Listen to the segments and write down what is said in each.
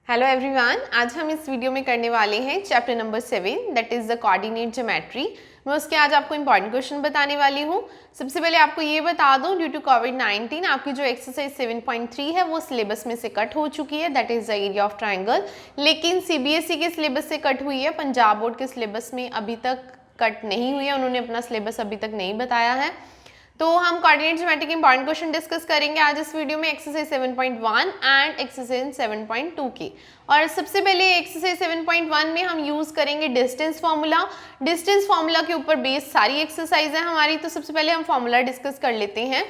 Hello everyone, आज हम इस वीडियो में करने वाले हैं chapter number 7 that is the coordinate geometry. मैं उसके आज आपको इंपॉर्टेंट क्वेश्चन बताने वाली हूँ। सबसे पहले आपको ये बता दूँ, ड्यू टू कोविड-19 आपकी जो एक्सरसाइज 7.3 है वो सिलेबस में से कट हो चुकी है, that is the area of triangle. लेकिन सीबीएसई के सिलेबस से कट हुई है, पंजाब बोर्ड के सिलेबस में अभी तक कट नहीं हुई है, उन्होंने अपना सिलेबस अभी तक नहीं बताया है। तो हम कोऑर्डिनेट ज्योमेट्री के इंपॉर्टेंट क्वेश्चन डिस्कस करेंगे आज इस वीडियो में, एक्सरसाइज 7.1 एंड एक्सरसाइज 7.2 की। और सबसे पहले एक्सरसाइज 7.1 में हम यूज करेंगे डिस्टेंस फार्मूला। डिस्टेंस फार्मूला के ऊपर बेस सारी एक्सरसाइज है हमारी, तो सबसे पहले हम फार्मूला डिस्कस कर लेते हैं।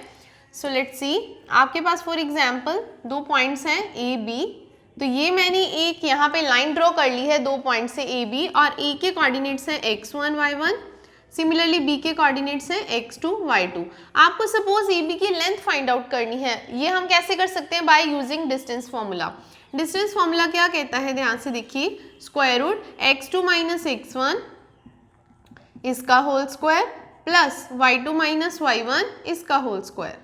सो लेट्स सी, आपके पास फॉर एग्जाम्पल दो पॉइंट्स हैं ए बी, तो ये मैंने एक यहाँ पे लाइन ड्रॉ कर ली है दो पॉइंट से ए बी, और ए के कोऑर्डिनेट्स हैं x1 y1, सिमिलरली बी के कोऑर्डिनेट्स हैं x2 y2। आपको सपोज ए बी की लेंथ फाइंड आउट करनी है, ये हम कैसे कर सकते हैं? Bye using distance formula. Distance formula क्या कहता है, ध्यान से देखिए, square root x2 minus x1 इसका whole square plus y2 minus y1 इसका होल स्क्वायर।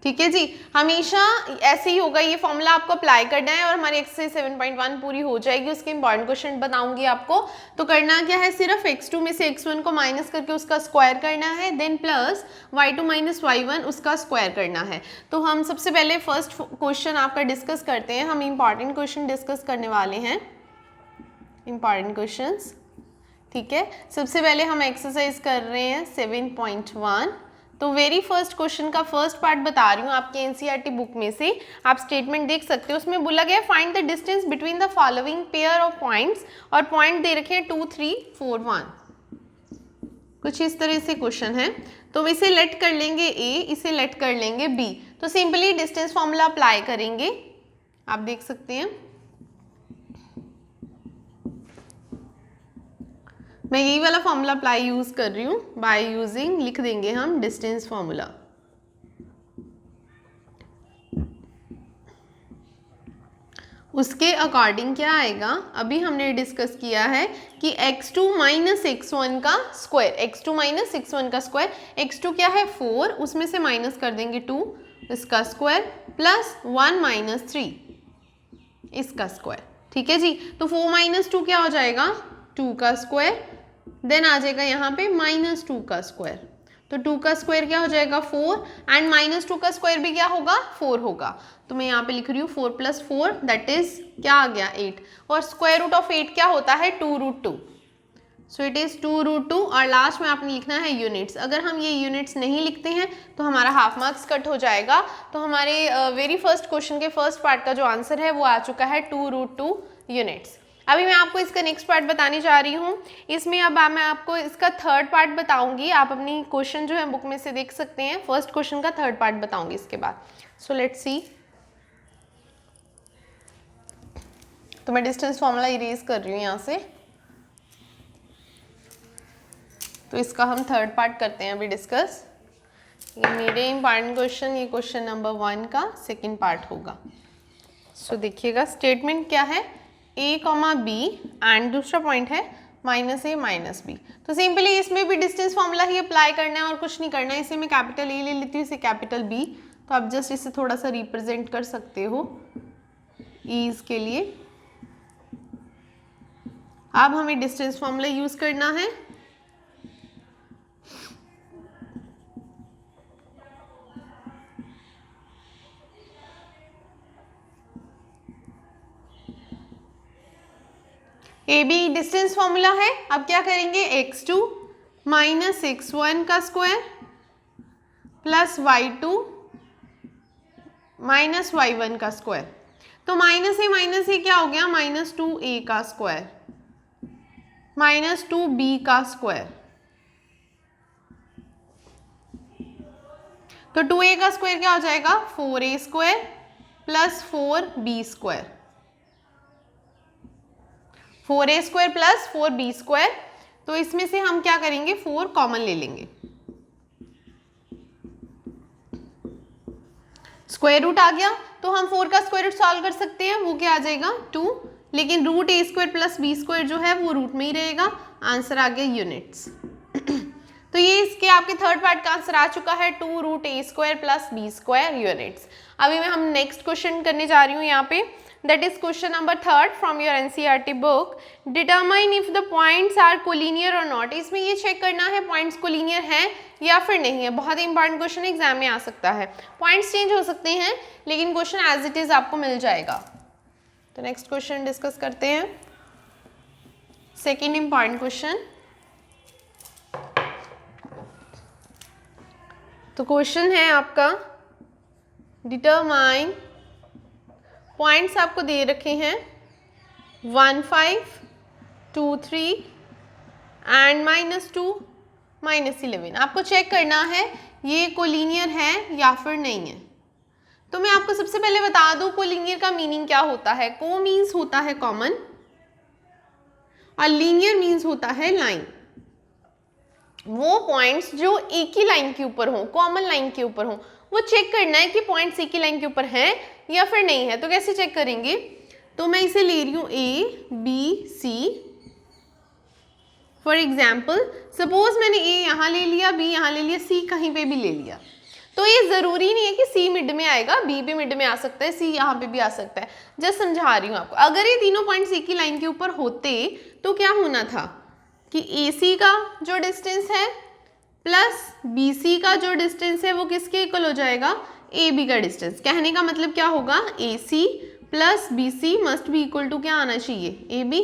ठीक है जी, हमेशा ऐसे ही होगा, ये फॉर्मूला आपको अप्लाई करना है और हमारी एक्सरसाइज 7.1 पूरी हो जाएगी। उसके इंपॉर्टेंट क्वेश्चन बताऊंगी आपको। तो करना क्या है, सिर्फ x2 में से x1 को माइनस करके उसका स्क्वायर करना है, then plus y2 minus y1 उसका स्क्वायर करना है। तो हम सबसे पहले फर्स्ट क्वेश्चन आपका डिस्कस करते हैं। हम इंपॉर्टेंट क्वेश्चन डिस्कस करने वाले हैं, इंपॉर्टेंट क्वेश्चन। ठीक है, सबसे पहले हम एक्सरसाइज कर रहे हैं 7.1। तो वेरी फर्स्ट क्वेश्चन का फर्स्ट पार्ट बता रही हूँ आपके एनसीईआरटी बुक में से, आप स्टेटमेंट देख सकते हो। उसमें बोला गया find the distance between the following pair of points, और पॉइंट दे रखे हैं 2 3 4 1, कुछ इस तरह से क्वेश्चन है। तो इसे लेट कर लेंगे ए, इसे लेट कर लेंगे बी। तो सिंपली डिस्टेंस फॉर्मूला अप्लाई करेंगे, आप देख सकते हैं। मैं यही वाला फॉर्मूला अप्लाई यूज कर रही हूँ, बाय यूजिंग, लिख देंगे हम डिस्टेंस फॉर्मूला। उसके अकॉर्डिंग क्या आएगा, अभी हमने डिस्कस किया है कि x2 माइनस x1 का स्क्वायर, x2 माइनस x1 का स्क्वायर, x2 क्या है 4, उसमें से माइनस कर देंगे 2 इसका स्क्वायर प्लस 1 माइनस 3 इसका स्क्वायर। ठीक है जी, तो 4 माइनस 2 क्या हो जाएगा, 2 का स्क्वायर, देन आ जाएगा यहाँ पे माइनस 2 का स्क्वायर। तो 2 का स्क्वायर क्या हो जाएगा 4, एंड माइनस 2 का स्क्वायर भी क्या होगा 4 होगा। तो मैं यहाँ पे लिख रही हूँ 4 प्लस 4 दैट इज क्या आ गया 8, और स्क्वायर रूट ऑफ 8 क्या होता है 2 root 2। So it is 2 root 2, और लास्ट में आपने लिखना है यूनिट्स। अगर हम ये यूनिट्स नहीं लिखते हैं तो हमारा हाफ मार्क्स कट हो जाएगा। तो हमारे वेरी फर्स्ट क्वेश्चन के फर्स्ट पार्ट का जो आंसर है वो आ चुका है 2 रूट 2 यूनिट्स। अभी मैं आपको इसका नेक्स्ट पार्ट बताने जा रही हूँ। इसमें अब मैं आपको इसका थर्ड पार्ट बताऊंगी, आप अपनी क्वेश्चन जो है बुक में से देख सकते हैं। फर्स्ट क्वेश्चन का थर्ड पार्ट बताऊंगी इसके बाद। सो लेट्स सी, तो मैं डिस्टेंस फॉर्मूला इरेज कर रही हूँ यहाँ से। तो इसका हम थर्ड पार्ट करते हैं अभी डिस्कस। ये मेरे इंपॉर्टेंट क्वेश्चन, ये क्वेश्चन नंबर 1 का सेकेंड पार्ट होगा। सो देखिएगा, स्टेटमेंट क्या है, a कॉमा बी एंड दूसरा पॉइंट है माइनस ए माइनस बी। तो सिंपली इसमें भी डिस्टेंस फॉर्मूला ही अप्लाई करना है और कुछ नहीं करना है। इसे मैं कैपिटल ए ले लेती हूँ, इसे कैपिटल बी, तो आप जस्ट इसे थोड़ा सा रिप्रेजेंट कर सकते हो ईज के लिए। अब हमें डिस्टेंस फॉर्मूला यूज करना है। ए बी डिस्टेंस फॉर्मूला है। अब क्या करेंगे, x2 माइनस x1 का square plus y2 minus y1 का स्क्वायर। तो माइनस ए क्या हो गया, माइनस 2a का स्क्वायर माइनस 2b का स्क्वायर। तो 2a का स्क्वायर क्या हो जाएगा 4a square plus 4b square, 4a square plus 4b square. तो इसमें से हम क्या करेंगे, 4 कॉमन ले लेंगे, स्क्वायर रूट आ गया। तो हम 4 का स्क्वायर रूट सॉल्व कर सकते हैं, वो क्या आ जाएगा 2, लेकिन root A square plus B square जो है वो रूट में ही रहेगा। आंसर आ गया यूनिट्स। तो ये इसके आपके थर्ड पार्ट का आंसर आ चुका है 2 root A square plus B square units. अभी मैं हम नेक्स्ट क्वेश्चन करने जा रही हूँ यहाँ पे। That is question number 3 from your NCERT book. Determine if the points are collinear और नॉट। इसमें ये चेक करना है पॉइंट्स कोलिनियर हैं या फिर नहीं है। बहुत ही इंपॉर्टेंट क्वेश्चन एग्जाम में आ सकता है। पॉइंट्स चेंज हो सकते हैं लेकिन क्वेश्चन एज इट इज आपको मिल जाएगा। तो नेक्स्ट क्वेश्चन डिस्कस करते हैं। Second important question. तो क्वेश्चन है आपका डिटरमाइन, पॉइंट्स आपको दे रखे हैं 1, 5, 2, 3 एंड -2, -11। आपको चेक करना है ये कोलिनियर है या फिर नहीं है। तो मैं आपको सबसे पहले बता दूं कोलिनियर का मीनिंग क्या होता है। को मीन्स होता है कॉमन और लीनियर मीन्स होता है लाइन। वो पॉइंट्स जो एक ही लाइन के ऊपर हो, कॉमन लाइन के ऊपर हो, वो चेक करना है कि पॉइंट्स एक ही लाइन के ऊपर हैं या फिर नहीं है। तो कैसे चेक करेंगे, तो मैं इसे ले रही हूँ A, B, C। For example suppose मैंने A यहाँ ले लिया, B यहाँ ले लिया, C कहीं पे भी ले लिया। तो ये ज़रूरी नहीं है कि C मिड में आएगा, B भी मिड में आ सकता है, C यहाँ पे भी आ सकता है। जस्ट समझा रही हूँ आपको। अगर ये तीनों पॉइंट्स एक ही लाइन के ऊपर होते तो क्या होना था कि AC का जो डिस्टेंस है प्लस BC का जो डिस्टेंस है वो किसके इक्वल हो जाएगा, AB का डिस्टेंस। कहने का मतलब क्या होगा, AC plus BC must be equal to क्या आना चाहिए, AB।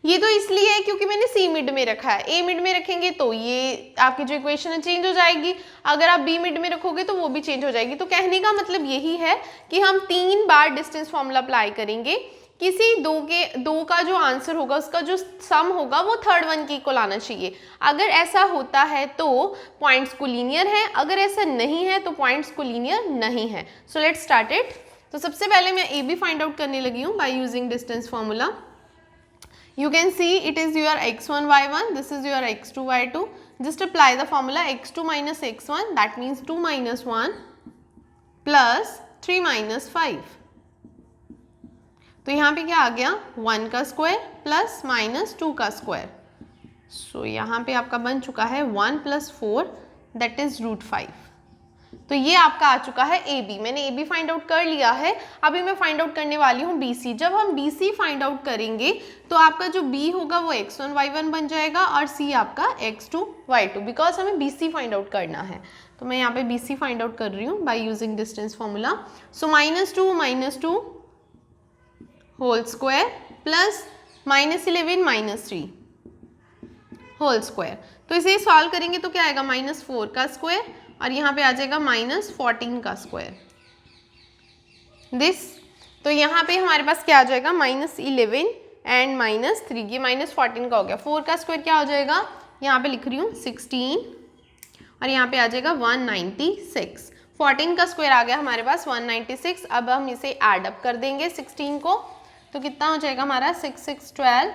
ये तो इसलिए है क्योंकि मैंने C मिड में रखा है। A मिड में रखेंगे तो ये आपकी जो इक्वेशन है चेंज हो जाएगी। अगर आप B मिड में रखोगे तो वो भी चेंज हो जाएगी। तो कहने का मतलब यही है कि हम 3 बार डिस्टेंस फॉर्मूला अप्लाई करेंगे। किसी दो का जो आंसर होगा उसका जो सम होगा वो थर्ड वन के इक्वल आना चाहिए। अगर ऐसा होता है तो पॉइंट्स कोलिनियर है, अगर ऐसा नहीं है तो पॉइंट्स कोलिनियर नहीं है। So let's start it. तो सबसे पहले मैं AB फाइंड आउट करने लगी हूँ by using distance formula. You can see it is your x1 y1, this is your x2 y2. Just apply the formula x2 minus x1, that means 2 minus 1 plus 3 minus 5. तो यहाँ पे क्या आ गया, 1 का स्क्वायर प्लस माइनस 2 का square. सो यहाँ पे आपका बन चुका है 1 + 4 दैट इज √5। तो ये आपका आ चुका है AB। मैंने AB फाइंड आउट कर लिया है। अभी मैं फाइंड आउट करने वाली हूँ BC। जब हम BC फाइंड आउट करेंगे तो आपका जो B होगा वो x1 y1 बन जाएगा और C आपका x2 y2, बिकॉज हमें BC फाइंड आउट करना है। तो मैं यहाँ पे BC फाइंड आउट कर रही हूँ by using distance formula. So -2 whole square plus -11 -3 whole square. तो इसे सॉल्व करेंगे तो क्या आएगा, -4 का स्क्वायर और यहाँ पे आ जाएगा -14 का स्क्वायर दिस। तो यहाँ पे हमारे पास क्या आ जाएगा, -11 एंड -3, ये -14 का हो गया। 4 का स्क्वायर क्या हो जाएगा, यहाँ पे लिख रही हूँ 16 और यहाँ पे आ जाएगा 196। 14 का स्क्वायर आ गया हमारे पास 196। अब हम इसे ऐड अप कर देंगे 16 को, तो कितना हो जाएगा हमारा 6 6 12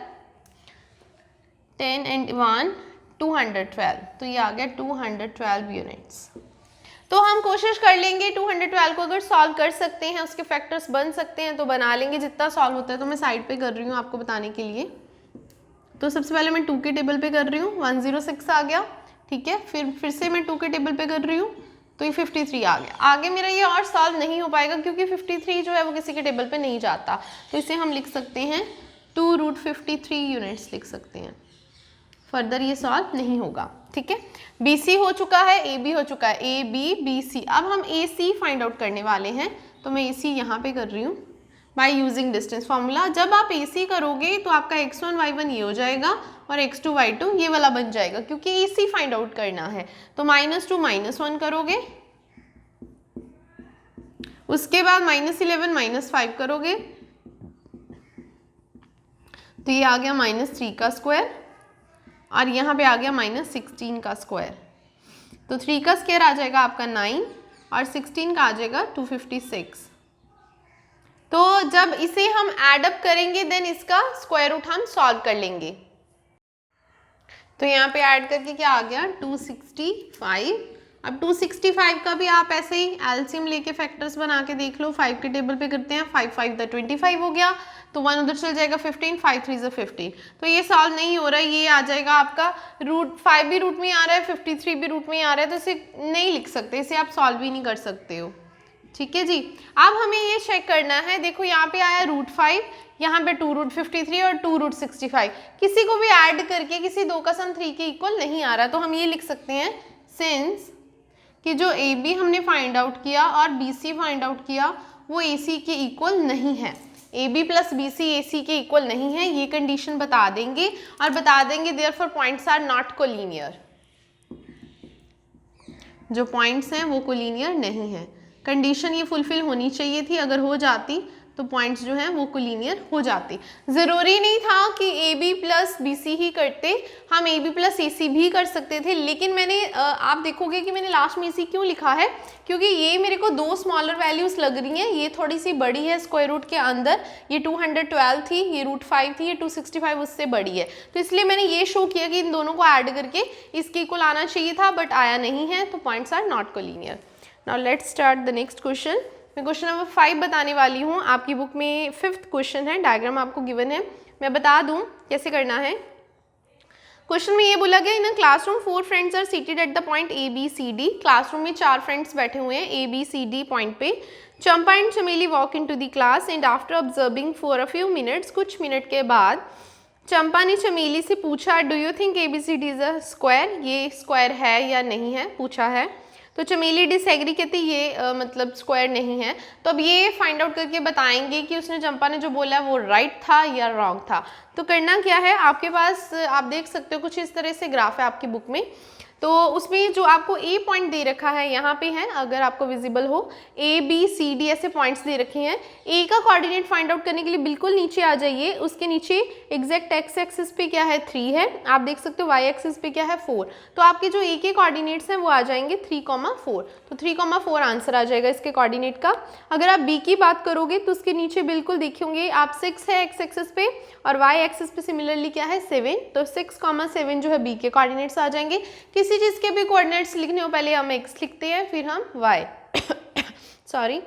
10 एंड 1 212। तो ये आ गया 212 यूनिट्स। तो हम कोशिश कर लेंगे 212 को अगर सॉल्व कर सकते हैं, उसके फैक्टर्स बन सकते हैं तो बना लेंगे। जितना सॉल्व होता है तो मैं साइड पे कर रही हूँ आपको बताने के लिए। तो सबसे पहले मैं 2 के टेबल पे कर रही हूँ, 106 आ गया, ठीक है। फिर से मैं 2 के टेबल पे कर रही हूँ तो ये 53 आ गया। आगे मेरा ये और सॉल्व नहीं हो पाएगा क्योंकि 53 जो है वो किसी के टेबल पे नहीं जाता। तो इसे हम लिख सकते हैं 2√53 यूनिट्स लिख सकते हैं। फर्दर ये सॉल्व नहीं होगा, ठीक है। BC हो चुका है, AB हो चुका है, AB BC। अब हम AC फाइंड आउट करने वाले हैं। तो मैं AC यहाँ पे कर रही हूँ बाय यूजिंग डिस्टेंस फॉर्मूला। जब आप AC करोगे तो आपका x1 y1 ये हो जाएगा और x2 y2 ये वाला बन जाएगा क्योंकि AC फाइंड आउट करना है। तो -2 -1 करोगे, उसके बाद -11 -5 करोगे तो ये आ गया -3 का स्क्वायर और यहाँ पे आ गया -16 का स्क्वायर। तो 3 का स्क्वायर आ जाएगा आपका 9 और 16 का आ जाएगा 256। तो जब इसे हम ऐड अप करेंगे देन इसका स्क्वायर रूट हम सॉल्व कर लेंगे। तो यहाँ पे ऐड करके क्या आ गया 265। अब 265 का भी आप ऐसे ही एलसीएम लेके फैक्टर्स बना के देख लो। 5 के टेबल पे करते हैं, 5 5 25 हो गया तो 1 उधर चल जाएगा 15, 5 3 15। तो ये सॉल्व नहीं हो रहा है, ये आ जाएगा आपका √5 भी रूट में आ रहा है, 53 भी रूट में आ रहा है। तो इसे नहीं लिख सकते, इसे आप सॉल्व भी नहीं कर सकते हो, ठीक है जी। अब हमें ये चेक करना है, देखो यहाँ पे आया √5, यहाँ पे 2√53 और 2√65, किसी को भी ऐड करके किसी दो का सम 3 के इक्वल नहीं आ रहा, तो हम ये लिख सकते हैं सिंस कि जो AB हमने फाइंड आउट किया और BC फाइंड आउट किया वो AC के इक्वल नहीं है, AB प्लस BC AC के इक्वल नहीं है, ये कंडीशन बता देंगे और बता देंगे therefore points are not collinear, जो पॉइंट्स हैं वो कोलिनियर नहीं है। कंडीशन ये फुलफिल होनी चाहिए थी, अगर हो जाती तो पॉइंट्स जो हैं वो कोलिनियर हो जाते। ज़रूरी नहीं था कि AB प्लस BC ही करते, हम AB प्लस AC भी कर सकते थे, लेकिन मैंने आप देखोगे कि मैंने लास्ट में AC क्यों लिखा है, क्योंकि ये मेरे को दो स्मॉलर वैल्यूज़ लग रही हैं, ये थोड़ी सी बड़ी है स्क्वायर रूट के अंदर, ये 212 थी, ये √5 थी, ये 265 उससे बड़ी है, तो इसलिए मैंने ये शो किया कि इन दोनों को ऐड करके इसके इक्वल आना चाहिए था, बट आया नहीं है, तो points are not collinear. Now let's start the next question. मैं क्वेश्चन नंबर 5 बताने वाली हूँ, आपकी बुक में 5th क्वेश्चन है, डायग्राम आपको गिवन है, मैं बता दूँ कैसे करना है। क्वेश्चन में ये बोला गया, in a classroom 4 friends are seated at the point ABCD, classroom में 4 फ्रेंड्स बैठे हुए हैं ABCD पॉइंट पे। Champa and Chameli walk into the class and after observing for a few minutes, कुछ मिनट के बाद चंपा ने चमेली से पूछा, do you think ABCD is a square, ये स्क्वायर है या नहीं है, पूछा है। तो चमेली डिसएग्री कहती ये मतलब स्क्वायर नहीं है, तो अब ये फाइंड आउट करके बताएंगे कि उसने चंपा ने जो बोला वो राइट था या रॉन्ग था। तो करना क्या है, आपके पास आप देख सकते हो कुछ इस तरह से ग्राफ है आपकी बुक में, तो उसमें जो आपको A पॉइंट दे रखा है यहाँ पे है, अगर आपको विजिबल हो ABCD ऐसे पॉइंट्स दे रखे हैं। A का कोऑर्डिनेट फाइंड आउट करने के लिए बिल्कुल नीचे आ जाइए, उसके नीचे एग्जैक्ट x एक्सिस पे क्या है 3 है, आप देख सकते हो y एक्सिस पे क्या है 4, तो आपके जो A के कोऑर्डिनेट्स हैं वो आ जाएंगे 3,4, तो 3,4 आंसर आ जाएगा इसके कोऑर्डिनेट का। अगर आप B की बात करोगे तो उसके नीचे बिल्कुल देखेंगे आप 6 है x एक्सिस पे और y एक्सिस पे सिमिलरली क्या है 7, तो 6,7 जो है B के कोऑर्डिनेट्स आ जाएंगे। किसी चीज़ के भी कोऑर्डिनेट्स लिखने हो पहले हम x लिखते हैं फिर हम y सॉरी।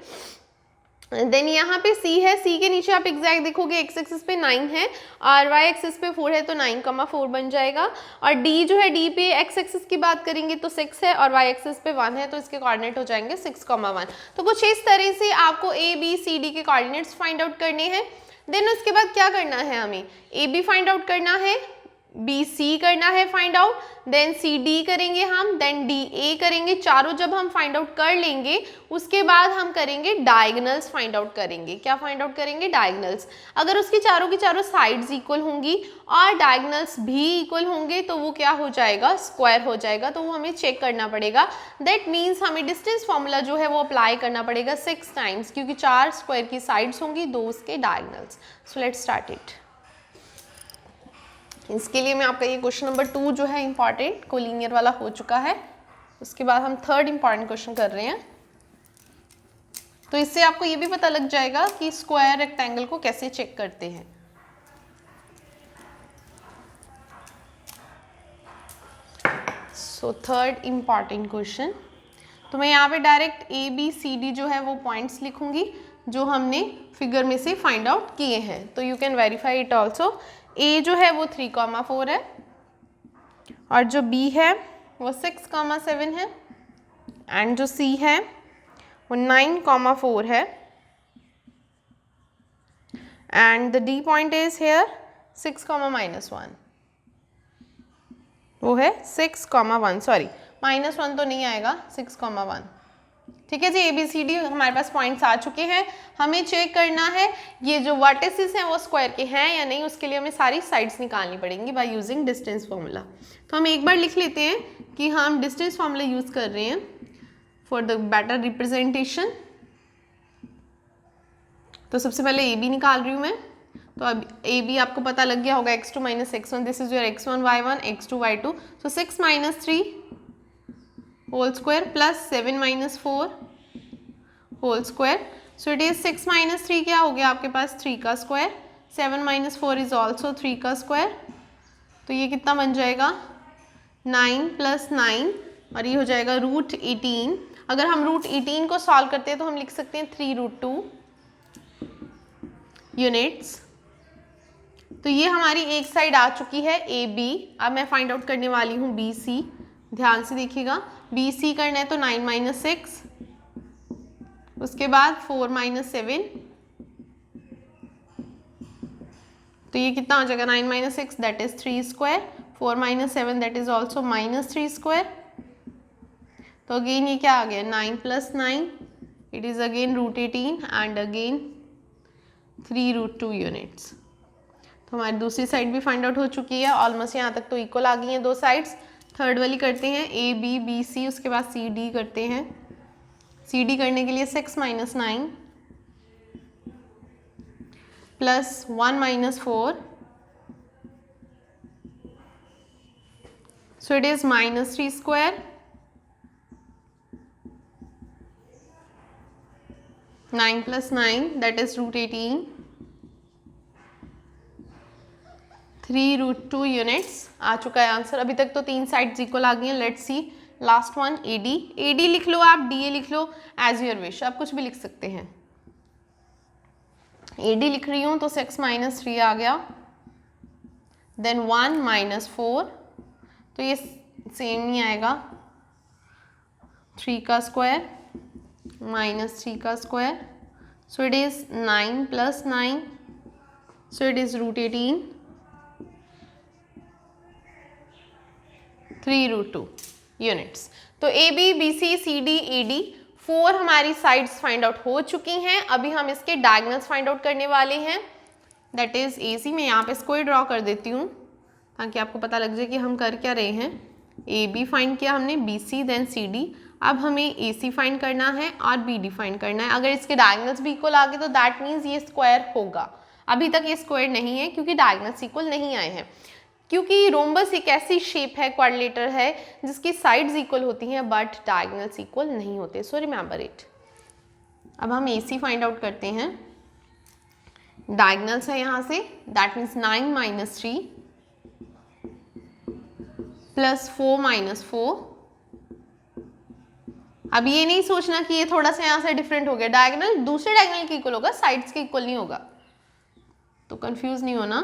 देन यहाँ पे C है, C के नीचे आप एग्जैक्ट देखोगे x एक्सिस पे 9 है और y एक्सिस पे 4 है, तो 9,4 बन जाएगा। और D जो है D पे x एक्सिस की बात करेंगे तो 6 है और y एक्सिस पे 1 है, तो इसके कोऑर्डिनेट हो जाएंगे 6,1। तो कुछ इस तरह से आपको A B C D के कोऑर्डिनेट्स फाइंड आउट करने हैं। देन उसके बाद क्या करना है, हमें AB फाइंड आउट करना है, BC करना है फाइंड आउट, देन CD करेंगे हम, देन DA करेंगे। चारों जब हम फाइंड आउट कर लेंगे उसके बाद हम करेंगे डायगोनल्स फाइंड आउट करेंगे। क्या फाइंड आउट करेंगे, डायगोनल्स। अगर उसकी चारों की चारों साइड्स इक्वल होंगी और डायगोनल्स भी इक्वल होंगे तो वो क्या हो जाएगा, स्क्वायर हो जाएगा, तो वो हमें चेक करना पड़ेगा। दैट मीन्स हमें डिस्टेंस फॉर्मूला जो है वो अप्लाई करना पड़ेगा 6 टाइम्स, क्योंकि 4 स्क्वायर की साइड्स होंगी, 2 उसके diagonals. So let's start it. इसके लिए मैं आपका ये क्वेश्चन नंबर 2 जो है इंपॉर्टेंट कोलिनियर वाला हो चुका है, उसके बाद हम 3rd इंपॉर्टेंट क्वेश्चन कर रहे हैं। तो इससे आपको ये भी पता लग जाएगा कि स्क्वायर रेक्टेंगल को कैसे चेक करते हैं। सो 3rd इंपॉर्टेंट क्वेश्चन, तो मैं यहाँ पे डायरेक्ट ABCD जो है वो पॉइंट्स लिखूंगी जो हमने फिगर में से फाइंड आउट किए हैं, तो you can verify it also. A जो है वो 3,4 है और जो B है वो 6,7 है एंड जो C है वो 9,4 है and the D point is here 6,-1, वो है 6,1, सॉरी -1 तो नहीं आएगा, 6,1। ठीक है जी, ABCD हमारे पास पॉइंट्स आ चुके हैं। हमें चेक करना है ये जो वर्टिसेस हैं वो स्क्वायर के हैं या नहीं, उसके लिए हमें सारी साइड्स निकालनी पड़ेंगी बाय यूजिंग डिस्टेंस फार्मूला। तो हम एक बार लिख लेते हैं कि हम डिस्टेंस फार्मूला यूज़ कर रहे हैं फॉर द बेटर रिप्रेजेंटेशन। तो सबसे पहले AB निकाल रही हूँ मैं, तो अब AB आपको पता लग गया होगा x2 - x1, this is your x1 y1 x2 y2, so 6 - 3 whole square plus 7 - 4 whole square, so it is 6 - 3 क्या हो गया आपके पास 3 का स्क्वायर, 7 - 4 इज ऑल्सो 3 का स्क्वायर, तो ये कितना बन जाएगा 9 + 9 और ये हो जाएगा √18। अगर हम √18 को सॉल्व करते हैं तो हम लिख सकते हैं 3√2 यूनिट्स। तो ये हमारी एक साइड आ चुकी है AB। अब मैं फाइंड आउट करने वाली हूँ BC, ध्यान से देखिएगा। BC करना है तो 9 - 6 उसके बाद 4 माइनस 7, तो ये कितना हो जाएगा 9 minus 6 that is 3 square, 4 minus 7 that is also minus 3 square. तो अगेन ये क्या आ गया 9 plus 9, it is again root 18 and again 3 root 2 units. तो हमारी दूसरी साइड भी फाइंड आउट हो चुकी है, ऑलमोस्ट यहाँ तक तो इक्वल आ गई हैं दो साइड्स। थर्ड वाली करते हैं ए बी बी सी, उसके बाद सी डी करते हैं। सी डी करने के लिए 6 minus 9 plus 1 minus 4, so it is minus 3 square, 9 plus 9 that is root 18, 3 root 2 units आ चुका है आंसर। अभी तक तो तीन साइड्स इक्वल आ गई हैं। Let's see last one A D. A D लिख लो आप, डी ए लिख लो, एज योर विश, आप कुछ भी लिख सकते हैं। ए डी लिख रही हूँ तो 6 माइनस 3 आ गया, देन 1 माइनस 4, तो ये सेम नहीं आएगा, 3 का स्क्वायर माइनस 3 का square, so it is 9 plus 9, so it is root 18, 3 root 2 units. तो A B B C C D A D 4 हमारी साइड्स फाइंड आउट हो चुकी हैं। अभी हम इसके डायगोनल्स फाइंड आउट करने वाले हैं, दैट इज ए सी। मैं यहाँ पे इसको ही ड्रॉ कर देती हूँ ताकि आपको पता लग जाए कि हम कर क्या रहे हैं। ए बी फाइंड किया हमने, B C then C D. अब हमें ए सी फाइंड करना है और बी डी फाइंड करना है। अगर इसके डायगोनल्स भी इक्वल आ गए तो दैट मीन्स ये स्क्वायर होगा। अभी तक ये स्क्वायर नहीं है क्योंकि डायगोनल्स इक्वल नहीं आए हैं, क्योंकि रोम्बस एक ऐसी शेप है, क्वाड्रिलेटर है, जिसकी साइड्स इक्वल होती हैं बट डायगोनल्स इक्वल नहीं होते, सो रिमेंबर इट। अब हम ए सी फाइंड आउट करते हैं। डायगोनल्स है यहाँ से, that means 9 minus 3 plus 4 minus 4। अब ये नहीं सोचना कि ये थोड़ा सा यहाँ से डिफरेंट हो गया, डायगोनल दूसरे डायगोनल के इक्वल होगा, साइड्स के इक्वल नहीं होगा, तो कंफ्यूज नहीं होना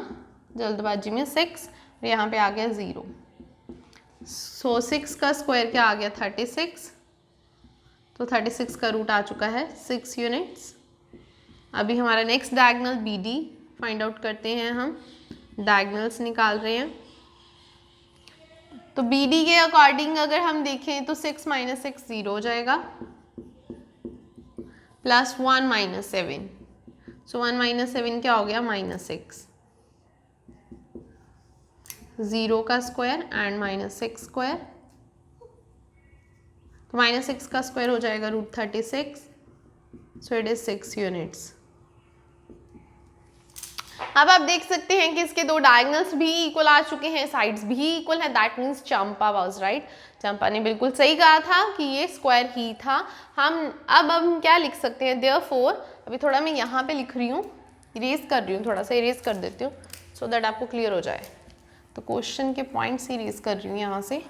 जल्दबाजी में। 6 और यहाँ पे आ गया 0, सो 6 का स्क्वायर क्या आ गया 36, तो 36 का रूट आ चुका है 6 यूनिट्स। अभी हमारा next diagonal B D find out करते हैं, हम डायगोनल्स निकाल रहे हैं। तो बी डी के अकॉर्डिंग अगर हम देखें तो 6 माइनस 6 0 हो जाएगा, प्लस 1 माइनस 7, सो 1 माइनस 7 क्या हो गया -6, 0 का स्क्वायर एंड माइनस 6 स्क्वायर, तो -6 का स्क्वायर हो जाएगा root 36, so it is 6 units. अब आप देख सकते हैं कि इसके दो डायगोनल्स भी इक्वल आ चुके हैं, साइड्स भी इक्वल है, that means Champa was right. Champa ने बिल्कुल सही कहा था कि ये स्क्वायर ही था। अब हम क्या लिख सकते हैं, देयरफॉर, अभी थोड़ा मैं यहाँ पे लिख रही हूँ, इरेज कर रही हूँ, थोड़ा सा इरेज कर देती हूँ सो दैट आपको क्लियर हो जाए। तो क्वेश्चन के पॉइंट्स इरेज कर रही हूँ यहाँ से।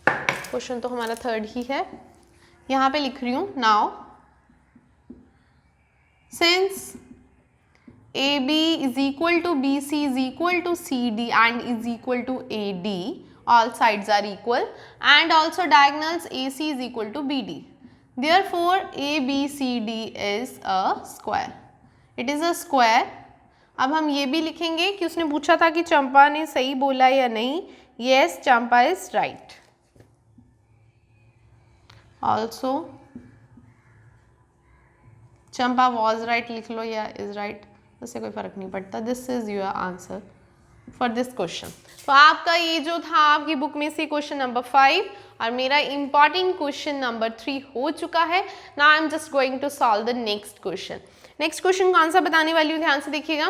क्वेश्चन तो हमारा थर्ड ही है, यहाँ पे लिख रही हूँ, now since AB is equal to BC is equal to CD and is equal to AD, all sides are equal, and also diagonals AC is equal to BD. Therefore, ABCD is a square. It is a square. अब हम ये भी लिखेंगे कि उसने पूछा था कि चंपा ने सही बोला या नहीं। Yes, Champa is right. Also, Champa was right लिख लो या is right, उससे कोई फर्क नहीं पड़ता। This is your answer for this question. तो आपका ये जो था आपकी बुक में से क्वेश्चन नंबर 5 और मेरा इंपॉर्टेंट क्वेश्चन नंबर 3 हो चुका है। Now I am just going to solve the next question. Next question कौन सा बताने वाली हूँ, ध्यान से देखिएगा।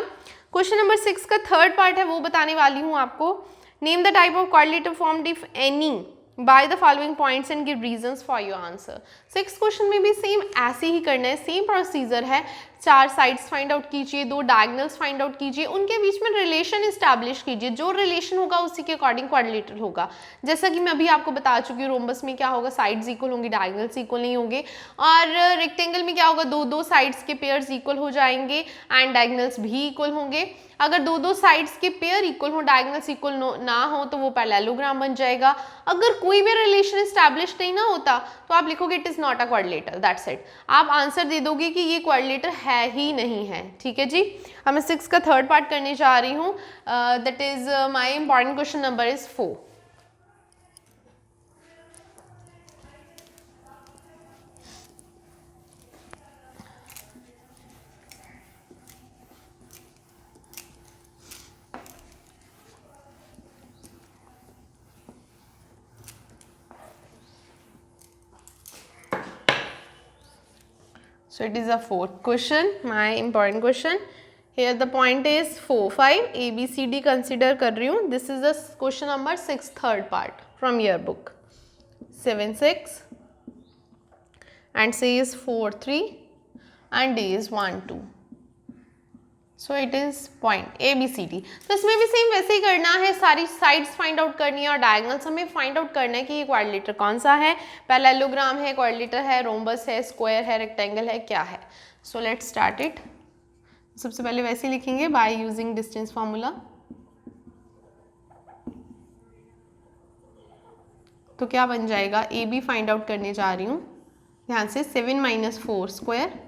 क्वेश्चन नंबर 6 का थर्ड पार्ट है, वो बताने वाली हूँ आपको। Name the type of quadrilateral formed if any by the following points and give reasons for your answer. 6 question में भी सेम ऐसे ही करना है, सेम प्रोसीजर है, 4 साइड्स फाइंड आउट कीजिए, 2 डायगोनल्स फाइंड आउट कीजिए, उनके बीच में रिलेशन इस्टेब्लिश कीजिए, जो रिलेशन होगा उसी के अकॉर्डिंग क्वाड्रिलेटरल होगा। जैसा कि मैं अभी आपको बता चुकी हूँ, रोम्बस में क्या होगा, साइड्स इक्वल होंगी, डायगोनल्स इक्वल नहीं होंगे, और रेक्टेंगल में क्या होगा, 2 साइड्स के पेयर्स इक्वल हो जाएंगे एंड डायगोनल्स भी इक्वल होंगे। अगर 2 साइड्स के पेयर इक्वल हो, डायगोनल्स इक्वल ना हो, तो वो पैरेललोग्राम बन जाएगा। अगर कोई भी रिलेशन एस्टैब्लिश नहीं ना होता तो आप लिखोगे it is not a quadrilateral, that's it. आप आंसर दे दोगे कि ये क्वाड्रिलेटर है ही नहीं है। ठीक है जी। अब मैं 6 का थर्ड पार्ट करने जा रही हूँ, that is my important question number is 4। So it is a fourth question, my important question. Here the point is 4, 5, A, B, C, D consider कर रही हूँ. This is the question number 6 third part from your book. 7, 6 and C is 4, 3 and D is 1, 2. So it is point A, B, C, D. तो इसमें भी same वैसे ही करना है, सारी साइड्स फाइंड आउट करनी है और डायगोनल्स हमें फाइंड आउट करना है कि ये क्वाड्रिलेटर कौन सा है, पैरेललोग्राम है, क्वाड्रिलेटर है, रोम्बस है, स्क्वायर है, रेक्टेंगल है, क्या है। So let's start it. सबसे पहले वैसे लिखेंगे बाय यूजिंग डिस्टेंस फार्मूला। तो क्या बन जाएगा, ए बी फाइंड आउट करने जा रही हूँ ध्यान से। 7 माइनस 4 स्क्वायर,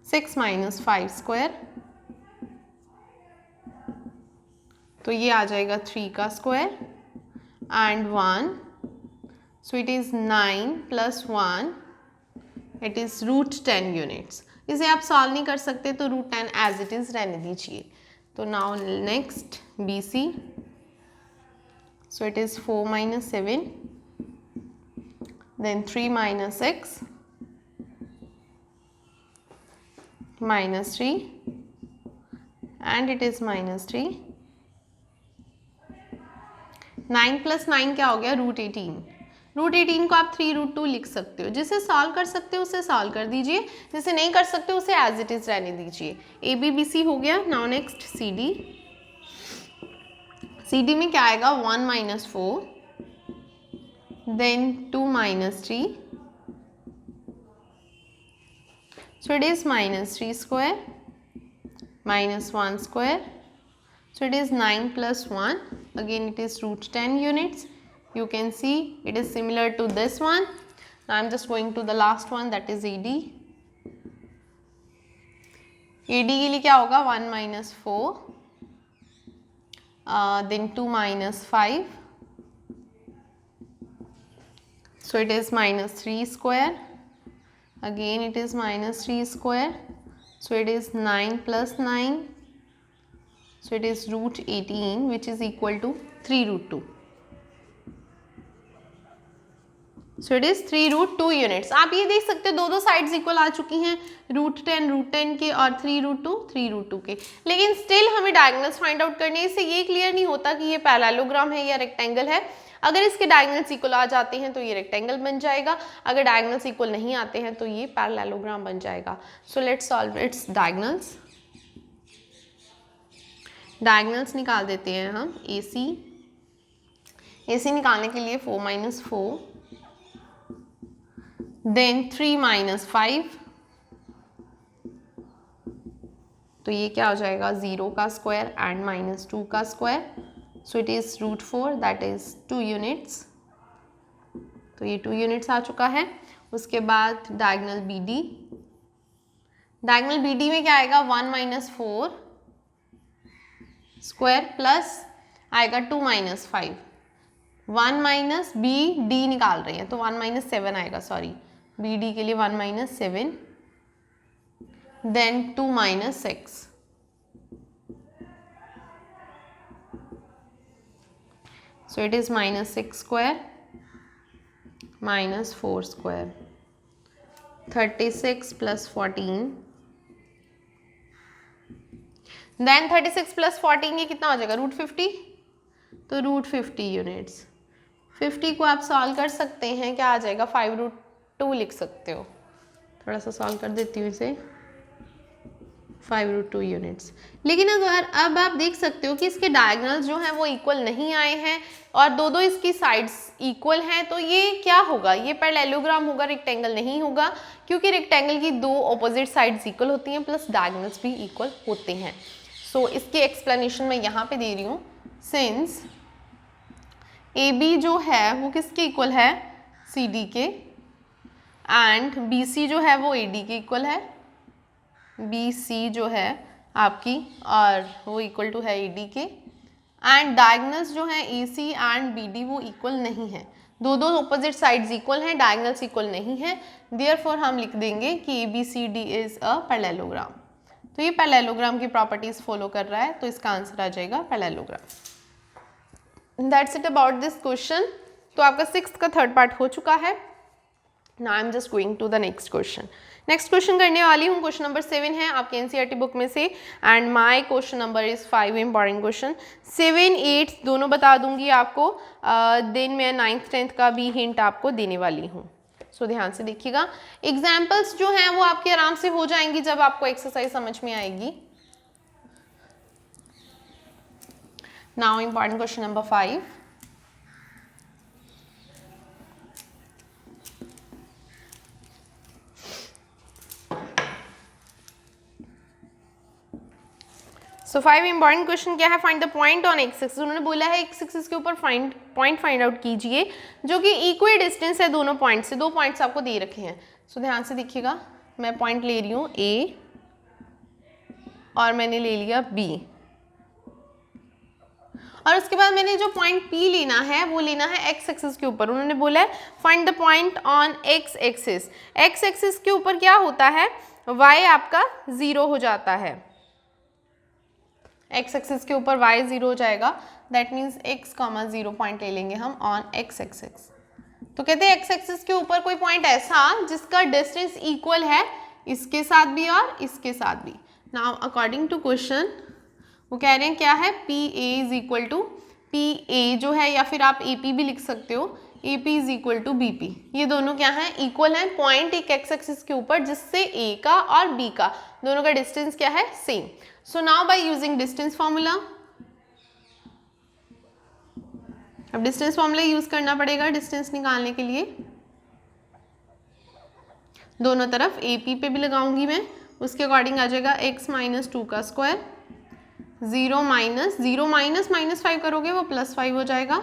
6 माइनस 5 स्क्वायर, तो ये आ जाएगा 3 का square and 1, so it is 9 plus 1, it is √10 units. इसे आप सॉल्व नहीं कर सकते तो √10 एज इट इज रहने दीजिए। तो now next B C, so it is 4 minus 7, then 3 minus 6 minus 3 and it is minus 3. 9 plus 9 क्या हो गया, √18। √18 को आप 3√2 लिख सकते हो। जिसे सॉल्व कर सकते हो उसे सॉल्व कर दीजिए, जिसे नहीं कर सकते उसे एज इट इज रहने दीजिए। ए बी बी सी हो गया। Now next C D. C D में क्या आएगा, 1 minus 4, then 2 minus 3, so it is minus 3 square minus 1 square, so it is 9 plus 1, again it is √10 units. You can see it is similar to this one. Now I am just going to the last one, that is AD. AD के लिए क्या होगा, 1 minus 4, then 2 minus 5, so it is minus 3 square, again it is minus 3 square, so it is 9 plus 9, so it is √18 which is equal to 3√2, so it is 3√2 units. आप ये देख सकते हो दो साइड्स इक्वल आ चुकी हैं, √10 के और 3√2 के, लेकिन स्टिल हमें डायगोनल्स फाइंड आउट करने से ये क्लियर नहीं होता कि ये पैरेललोग्राम है या रेक्टेंगल है। अगर इसके डायगोनल्स इक्वल आ जाते हैं तो ये रेक्टेंगल बन जाएगा, अगर डायगोनल्स इक्वल नहीं आते हैं तो ये पैरेललोग्राम बन जाएगा। So let's solve it's diagonals. Diagonals निकाल देते हैं हम। AC निकालने के लिए 4 माइनस 4, देन 3 माइनस 5, तो ये क्या हो जाएगा, 0 का स्क्वायर एंड माइनस 2 का square, so it is √4, that is 2 units. तो ये 2 units आ चुका है। उसके बाद डायगोनल BD। डायगोनल BD में क्या आएगा, 1 माइनस 4 स्क्वायर प्लस आएगा 2 माइनस 5, 1 माइनस BD निकाल रहे हैं तो 1 माइनस 7 आएगा, सॉरी BD के लिए 1 minus 7, then 2 minus 6, so it is minus 6 square minus 4 square, 36 plus 14, then 36 plus 14 ये कितना हो जाएगा, √50, तो √50 यूनिट्स। 50 को आप सॉल्व कर सकते हैं, क्या आ जाएगा, 5√2 लिख सकते हो। थोड़ा सा सॉल्व कर देती हूँ इसे, 5√2 यूनिट्स। लेकिन अगर अब आप देख सकते हो कि इसके डायगोनल्स जो हैं वो इक्वल नहीं आए हैं और दो इसकी साइड्स इक्वल हैं, तो ये क्या होगा, ये पैरेललोग्राम होगा, रेक्टेंगल नहीं होगा, क्योंकि रेक्टेंगल की दो ऑपोजिट साइड्स इक्वल होती हैं प्लस डायगोनल्स भी इक्वल होते हैं। सो इसकी एक्सप्लेनेशन मैं यहाँ पे दे रही हूँ, सिंस AB जो है वो किसके इक्वल है, CD के, एंड BC जो है वो AD के इक्वल है, BC जो है आपकी और वो इक्वल टू है AD के, एंड डायगोनल्स जो हैं AC एंड BD वो इक्वल नहीं है, दो ऑपोजिट साइड्स इक्वल हैं, डायगोनल्स इक्वल नहीं है, देयरफॉर हम लिख देंगे कि ABCD इज अ पैरेललोग्राम। तो ये पैरेललोग्राम की प्रॉपर्टीज फॉलो कर रहा है, तो इसका आंसर आ जाएगा parallelogram. That's it about this question. तो आपका 6th का थर्ड पार्ट हो चुका है। Now I am just going to the next question. Next question करने वाली हूँ, क्वेश्चन नंबर 7 है आपके एनसीईआरटी बुक में से, and my question number is 5 important question. 7, 8 दोनों बता दूंगी आपको, देन मैं 9th 10th का भी हिंट आपको देने वाली हूँ। सो ध्यान से देखिएगा, एग्जाम्पल्स जो हैं वो आपके आराम से हो जाएंगी जब आपको एक्सरसाइज समझ में आएगी। Now important question number 5। सो 5 इंपॉर्टेंट क्वेश्चन क्या है, find the point on x axis. उन्होंने बोला है एक्स एक्सिस के ऊपर पॉइंट फाइंड आउट कीजिए जो कि इक्वल डिस्टेंस है दोनों पॉइंट से। 2 पॉइंट्स आपको दे रखे हैं। सो ध्यान से देखिएगा, मैं पॉइंट ले रही हूँ A और मैंने ले लिया B, और उसके बाद मैंने जो पॉइंट P लेना है वो लेना है एक्स एक्सिस के ऊपर। उन्होंने बोला है find the point on x axis. X axis के ऊपर क्या होता है, y आपका 0 हो जाता है, एक्स एक्सिस के ऊपर y 0 हो जाएगा, दैट मीन्स x, 0 पॉइंट ले लेंगे हम ऑन एक्स एक्सिस। तो कहते हैं एक्स एक्सिस के ऊपर कोई पॉइंट ऐसा जिसका डिस्टेंस इक्वल है इसके साथ भी और इसके साथ भी। नाउ अकॉर्डिंग टू क्वेश्चन वो कह रहे हैं क्या है, PA is equal to PA जो है, या फिर आप AP भी लिख सकते हो, AP is equal to BP। ये दोनों क्या है, इक्वल है, पॉइंट एक एक्स एक्सिस के ऊपर जिससे A का और B का दोनों का डिस्टेंस क्या है, same. So now bye using distance formula, अब डिस्टेंस फॉर्मूला यूज करना पड़ेगा डिस्टेंस निकालने के लिए। दोनों तरफ AP पे भी लगाऊंगी मैं, उसके अकॉर्डिंग आ जाएगा x - 2 का स्क्वायर, 0 माइनस -5 करोगे वो +5 हो जाएगा।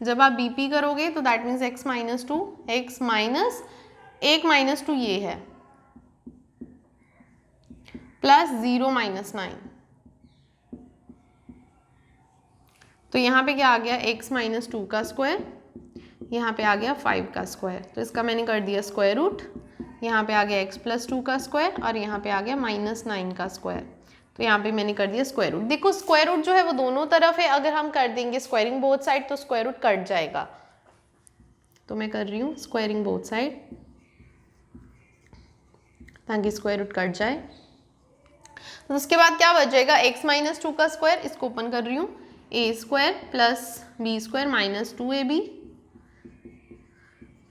जब आप BP करोगे तो that means x - 2, x minus 1 - 2 ये है, प्लस 0 - 9, तो यहाँ पे क्या आ गया, x - 2 का स्क्वायर, यहाँ पे आ गया 5 का स्क्वायर, तो इसका मैंने कर दिया स्क्वायर रूट, यहाँ पे आ गया x + 2 का स्क्वायर और यहाँ पे आ गया -9 का स्क्वायर, तो यहाँ पे मैंने कर दिया स्क्वायर रूट। देखो स्क्वायर रूट जो है वो दोनों तरफ है, अगर हम कर देंगे स्क्वायरिंग बोथ साइड तो स्क्वायर रूट कट जाएगा, तो मैं कर रही हूँ स्क्वायरिंग बोथ साइड ताकि स्क्वायर रूट कट जाए। तो उसके बाद क्या बच जाएगा, x - 2 का स्क्वायर, इसको ओपन कर रही हूँ, a² + b² - 2ab,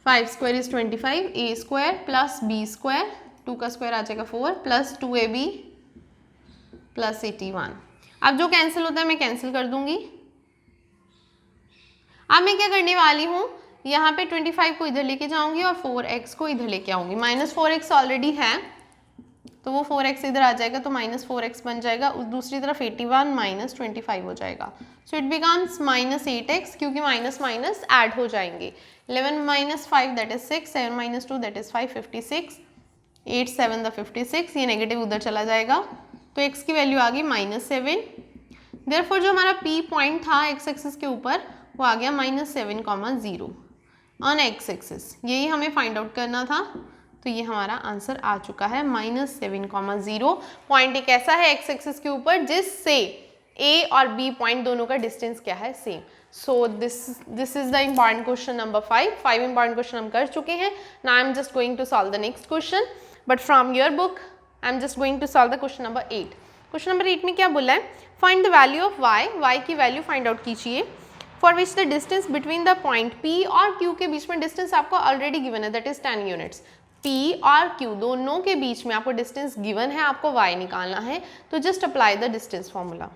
5 square is 25, a² + b², 2 का स्क्वायर आ जाएगा 4 + 2ab + 81। अब जो कैंसिल होता है मैं कैंसिल कर दूंगी। अब मैं क्या करने वाली हूँ, यहाँ पे 25 को इधर लेके जाऊंगी और 4x को इधर लेके आऊंगी। -4x ऑलरेडी है तो वो 4x इधर आ जाएगा, तो -4x बन जाएगा, उस दूसरी तरफ 81 - 25 हो जाएगा। सो इट बिकम्स -8x, क्योंकि माइनस माइनस ऐड हो जाएंगे। 11 - 5 that is 6, 7 - 2 that is 5, 56, 8 7 the 56, ये नेगेटिव उधर चला जाएगा, तो x की वैल्यू आ गई -7। देयरफॉर जो हमारा P पॉइंट था एक्स एक्सिस के ऊपर वो आ गया -7, 0 ऑन एक्स एक्सिस, यही हमें फाइंड आउट करना था, तो ये हमारा आंसर आ चुका है -7, 0। पॉइंट एक ऐसा है एक्स एक्सिस के ऊपर जिससे A और B पॉइंट दोनों का डिस्टेंस क्या है, same. So this is the important question number 5 important question हम कर चुके हैं। Now I am just going to solve the next question, but from your book I am just going to solve the question number 8। Question number 8 में क्या बोला है, find the value of y की value find out कीजिए for which the distance between the point P और Q के बीच में distance आपको ऑलरेडी गिवन है, दैट इज 10 यूनिट्स। P और Q दोनों के बीच में आपको डिस्टेंस गिवन है, आपको y निकालना है, तो just apply the distance formula.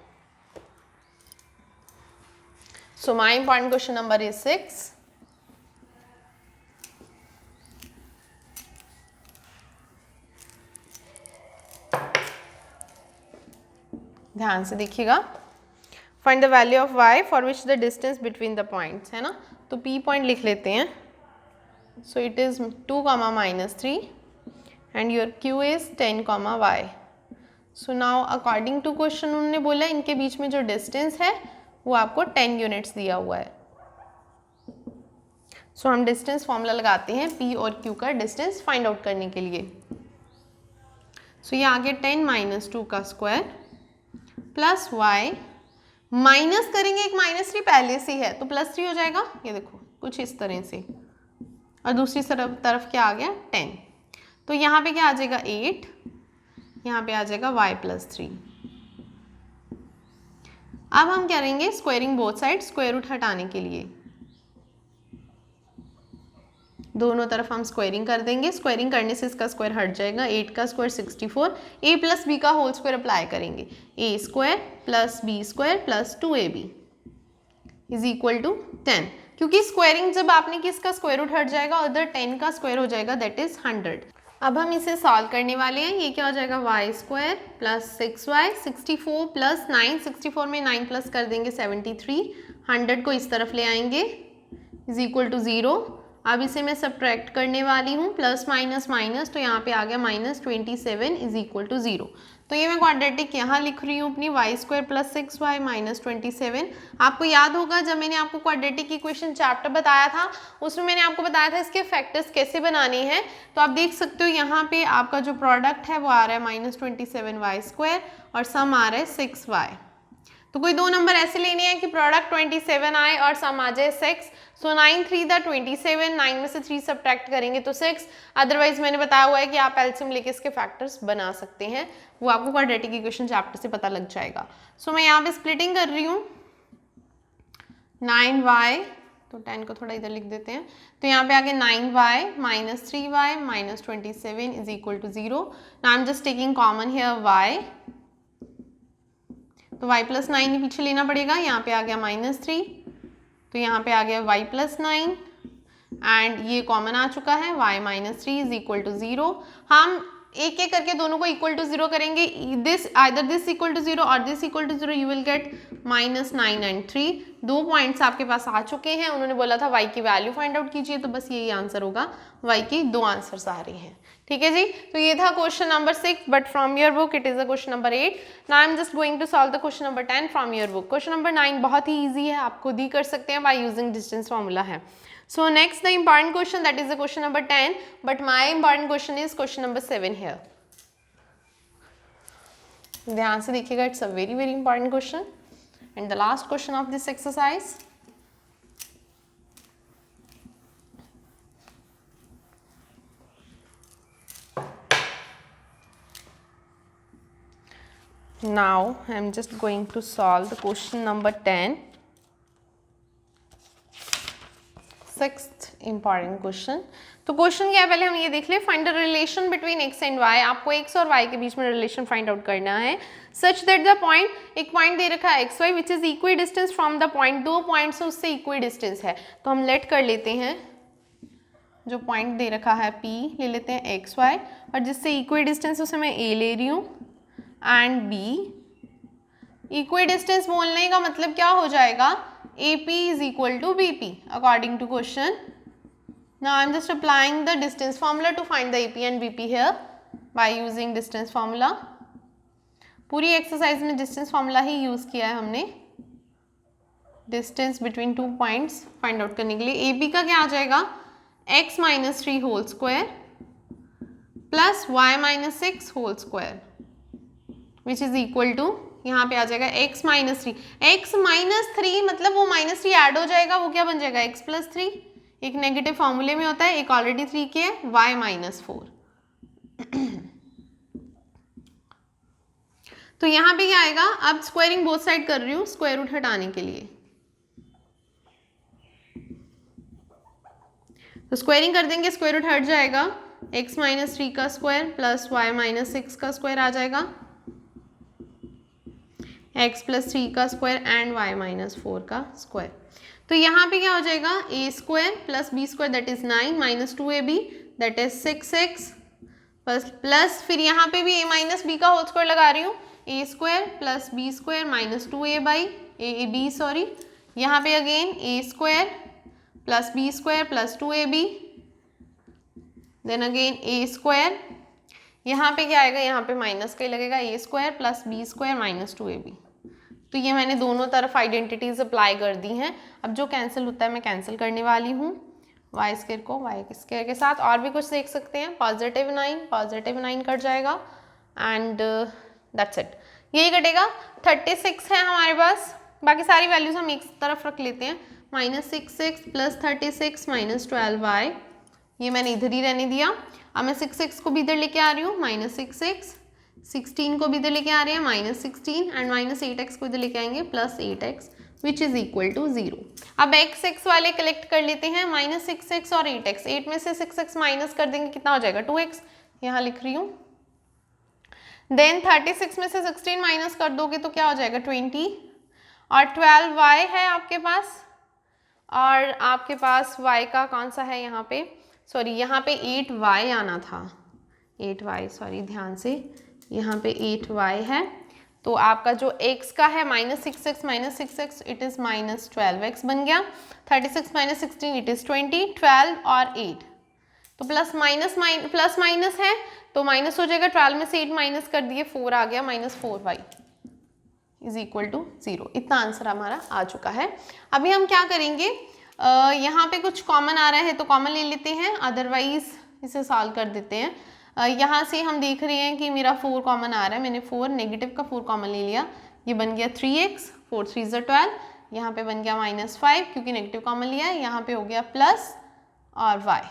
So my important question number is 6. ध्यान से देखिएगा. Find the value of y for which the distance between the points, है ना. तो P पॉइंट लिख लेते हैं. So it is 2, -3 and your Q is 10, y. So now according to question उन्होंने बोला इनके बीच में जो डिस्टेंस है वो आपको 10 यूनिट्स दिया हुआ है. सो हम डिस्टेंस फॉर्मूला लगाते हैं P और Q का डिस्टेंस फाइंड आउट करने के लिए. सो ये आगे 10 - 2 का स्क्वायर प्लस y माइनस करेंगे, एक -3 पहले से है तो +3 हो जाएगा. ये देखो कुछ इस तरह से, और दूसरी तरफ क्या आ गया 10. तो यहाँ पे क्या आ जाएगा 8, यहाँ पे आ जाएगा y + 3. अब हम क्या करेंगे squaring both side, square root हटाने के लिए दोनों तरफ हम स्क्वायरिंग कर देंगे. स्क्वायरिंग करने से इसका स्क्वायर हट जाएगा. 8 का स्क्वायर 64, a + b का होल स्क्वायर अप्लाई करेंगे. a² + b² + 2ab = 10. क्योंकि स्क्वायरिंग जब आपने की इसका स्क्वायर रूट हट जाएगा, उधर 10 का स्क्वायर हो जाएगा, दैट इज 100. अब हम इसे सॉल्व करने वाले हैं. ये क्या हो जाएगा y² + 6y, 64 + 9, 64 में 9 प्लस कर देंगे 73, 100 को इस तरफ ले आएंगे = 0. अब इसे मैं सब्ट्रैक्ट करने वाली हूँ, प्लस माइनस माइनस, तो यहाँ पे आ गया -27 = 0. तो ये मैं क्वाड्रेटिक यहाँ लिख रही हूँ अपनी y² + 6y -27. आपको याद होगा जब मैंने आपको क्वाड्रेटिक इक्वेशन चैप्टर बताया था, उसमें मैंने आपको बताया था इसके फैक्टर्स कैसे बनाने हैं. तो आप देख सकते हो यहाँ पे आपका जो प्रोडक्ट है वो आ रहा है -27y² और सम आ रहा है 6y. तो कोई दो नंबर ऐसे लेने हैं कि प्रोडक्ट 27 आए और सम आ जाए 6. सो 9 3 द 27, 9 में से 3 सब्ट्रैक्ट करेंगे तो 6. अदरवाइज मैंने बताया हुआ है कि आप एलसीएम लेके इसके फैक्टर्स बना सकते हैं, वो आपको क्वाड्रेटिक इक्वेशन चैप्टर से पता लग जाएगा. सो मैं यहाँ पे स्प्लिटिंग कर रही हूँ 9y, तो 10 को थोड़ा इधर लिख देते हैं. तो यहाँ पे आगे 9y - 3y -27 = 0. Now I am just taking common here y, तो y + 9 ही पीछे लेना पड़ेगा. यहाँ पे आ गया -3, तो यहाँ पे आ गया y + 9 एंड ये कॉमन आ चुका है y - 3 = 0. हम एक एक करके दोनों को = 0 करेंगे. either this = 0 और this = 0, you will get -9 and 3. 2 points आपके पास आ चुके हैं. उन्होंने बोला था y की वैल्यू फाइंड आउट कीजिए, तो बस यही आंसर होगा. y की 2 आंसर्स आ रहे हैं. ठीक है जी. तो ये था question number 6, but from your book it is a question number 8. Now I am just going to solve the question number 10 from your book. Question number 9 बहुत ही ईजी है, आप खुद ही कर सकते हैं बाय यूजिंग डिस्टेंस फॉर्मूला है. So next the important question, that is the question number 10, but my important question is question number 7 here. ध्यान से देखिएगा, it's a very very important question and the last question of this exercise. Now I am just going to solve the question number 10. Sixth important question. तो question क्या है पहले हम ये देख ले. Find the relation between x and y. आपको x और y के बीच में रिलेशन फाइंड आउट करना है सच दैट द पॉइंट, एक पॉइंट दे रखा है xy which is equi distance from the point. 2 points से उससे इक्वी डिस्टेंस है, तो हम लेट कर लेते हैं जो पॉइंट दे रखा है P ले लेते हैं xy, और जिससे इक्वी डिस्टेंस उसे मैं a ले रही हूँ एंड b. इक्वी डिस्टेंस बोलने का मतलब क्या हो जाएगा, AP is equal to BP according to question. Now I am just applying the distance formula to find the AP and BP here by using distance formula. पूरी exercise में distance formula ही use किया है हमने distance between 2 points find out करने के लिए. AP का क्या आ जाएगा, x - 3 whole square plus y - 6 whole square which is equal to, यहाँ पे आ जाएगा x - 3. x - 3 मतलब वो -3 ऐड हो जाएगा, वो क्या बन जाएगा x + 3. एक नेगेटिव फॉर्मूले में होता है, एक ऑलरेडी 3 के है, y - 4. तो यहाँ पे क्या आएगा, अब स्क्वायरिंग बोथ साइड कर रही हूँ स्क्वायर रूट हटाने के लिए. तो स्क्वायरिंग कर देंगे, स्क्वायर रूट हट जाएगा, x माइनस 3 का स्क्वायर प्लस y माइनस 6 का स्क्वायर आ जाएगा, x प्लस 3 का स्क्वायर एंड y माइनस 4 का स्क्वायर। तो यहाँ पे क्या हो जाएगा, a square plus b square that is 9 minus 2ab that is 6x plus फिर यहाँ पे भी a माइनस b का होल स्क्वायर लगा रही हूँ, a square plus b square minus 2a by b sorry, यहाँ पे again a square plus b square plus 2ab then again a square, यहाँ पे क्या आएगा, यहाँ पे माइनस का ही लगेगा, a square plus b square minus 2ab। तो ये मैंने दोनों तरफ आइडेंटिटीज अप्लाई कर दी हैं। अब जो कैंसिल होता है मैं कैंसिल करने वाली हूँ, y स्क्वायर को y स्क्वायर के साथ, और भी कुछ देख सकते हैं, पॉजिटिव 9 कट जाएगा एंड दैट्स इट, यही कटेगा। 36 है हमारे पास, बाकी सारी वैल्यूज हम एक तरफ रख लेते हैं, minus 6x plus 36 minus 12y, ये मैंने इधर ही रहने दिया। अब मैं 6x को भी इधर लेके आ रही हूँ, माइनस 6x, 16 को भी इधर लेके आ रहे हैं, माइनस 16 एंड माइनस 8x को इधर लेके आएंगे, plus 8x which is equal to 0। अब x वाले कलेक्ट कर लेते हैं, माइनस 6x और 8x, 8 में से 6x माइनस कर देंगे, कितना हो जाएगा 2x, यहाँ लिख रही हूँ। देन 36 में से 16 माइनस कर दोगे तो क्या हो जाएगा 20, और 12y है आपके पास, और आपके पास y का कौन सा है यहाँ पे, सॉरी यहाँ पे 8y आना था, 8y सॉरी ध्यान से, यहाँ पे 8y है, तो आपका जो x का है minus 6x it is minus 12x बन गया, 36 माइनस 16 इट इज़ 20, 12 और 8, तो प्लस माइनस है तो माइनस हो जाएगा, 12 में से 8 माइनस कर दिए 4 आ गया, minus 4y is equal to 0। इतना आंसर हमारा आ चुका है। अभी हम क्या करेंगे, यहाँ पे कुछ कॉमन आ रहा है तो कॉमन ले लेते हैं, अदरवाइज इसे सॉल्व कर देते हैं। यहाँ से हम देख रहे हैं कि मेरा 4 कॉमन आ रहा है, मैंने 4 नेगेटिव का 4 कॉमन ले लिया, ये बन गया 3x, 4 3 12, यहाँ पे बन गया माइनस 5 क्योंकि नेगेटिव कॉमन लिया है, यहाँ पे हो गया प्लस और y,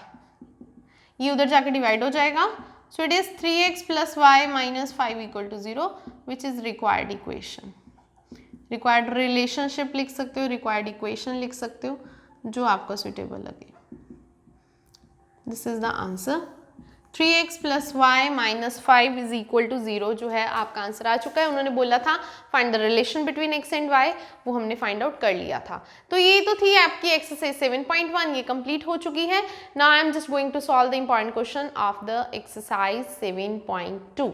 ये उधर जाके डिवाइड हो जाएगा, so it is 3x plus y minus 5 equal to 0 which is required equation. Required relationship लिख सकते हो, रिक्वायर्ड इक्वेशन लिख सकते हो, जो आपको सुटेबल लगे। This is the answer, 3x plus y minus 5 is equal to 0 जो है आपका आंसर आ चुका है। उन्होंने बोला था find the relation between x and y, वो हमने फाइंड आउट कर लिया था। तो ये तो थी आपकी एक्सरसाइज 7.1, ये कंप्लीट हो चुकी है। Now I am just going to solve the important question of the exercise 7.2।